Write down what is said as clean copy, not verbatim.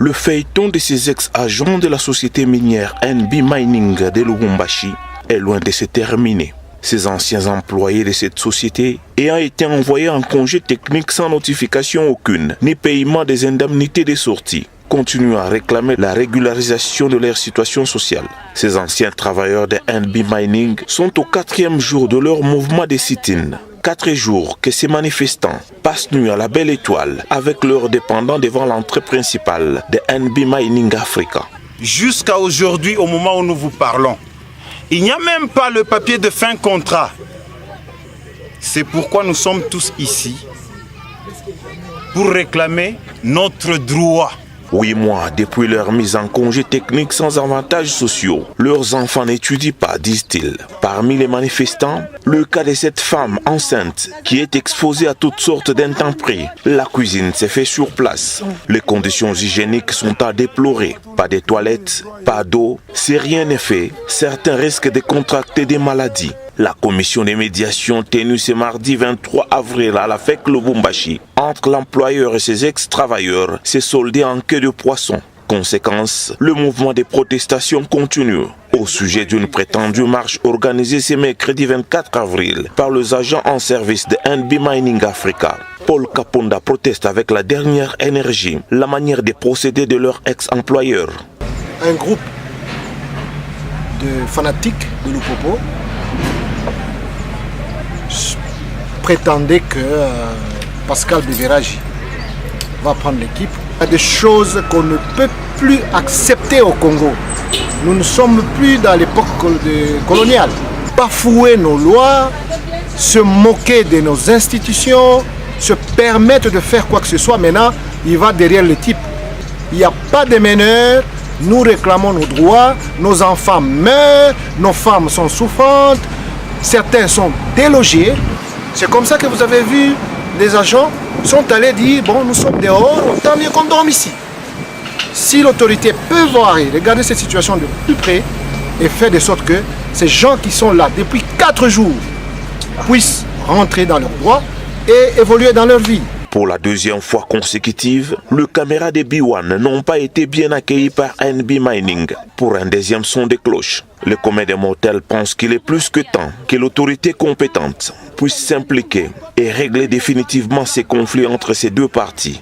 Le feuilleton de ces ex-agents de la société minière NB Mining de Lubumbashi est loin de se terminer. Ces anciens employés de cette société ayant été envoyés en congé technique sans notification aucune, ni paiement des indemnités de sortie, continuent à réclamer la régularisation de leur situation sociale. Ces anciens travailleurs de NB Mining sont au 4e jour de leur mouvement de sit-in. 4 jours que ces manifestants passent nuit à la Belle Étoile avec leurs dépendants devant l'entrée principale de NB Mining Africa. Jusqu'à aujourd'hui, au moment où nous vous parlons, il n'y a même pas le papier de fin contrat. C'est pourquoi nous sommes tous ici pour réclamer notre droit. 8 mois depuis leur mise en congé technique sans avantages sociaux, leurs enfants n'étudient pas, disent-ils. Parmi les manifestants, le cas de cette femme enceinte qui est exposée à toutes sortes d'intempéries. La cuisine s'est faite sur place. Les conditions hygiéniques sont à déplorer. Pas de toilettes, pas d'eau. Si rien n'est fait, certains risquent de contracter des maladies. La commission de médiation tenue ce mardi 23 avril à la FEC Lubumbashi entre l'employeur et ses ex-travailleurs s'est soldée en queue de poisson. Conséquence, le mouvement de protestation continue au sujet d'une prétendue marche organisée ce mercredi 24 avril par les agents en service de NB Mining Africa. Paul Kaponda proteste avec la dernière énergie la manière de procéder de leur ex-employeur. Un groupe de fanatiques de Lupopo prétendait que Pascal Beveragi va prendre l'équipe. Il y a des choses qu'on ne peut plus accepter au Congo. Nous ne sommes plus dans l'époque coloniale. Bafouer nos lois, se moquer de nos institutions, se permettre de faire quoi que ce soit. Maintenant, il va derrière le type. Il n'y a pas de meneurs. Nous réclamons nos droits. Nos enfants meurent. Nos femmes sont souffrantes. Certains sont délogés. C'est comme ça que vous avez vu les agents sont allés dire bon, nous sommes dehors, tant mieux qu'on dorme ici. Si l'autorité peut voir et regarder cette situation de plus près et faire de sorte que ces gens qui sont là depuis 4 jours puissent rentrer dans leurs droits et évoluer dans leur vie. Pour la 2e fois consécutive, les caméras de B1 n'ont pas été bien accueillies par NB Mining pour un 2e son de cloche. Le commun des mortels pense qu'il est plus que temps que l'autorité compétente puisse s'impliquer et régler définitivement ces conflits entre ces deux parties.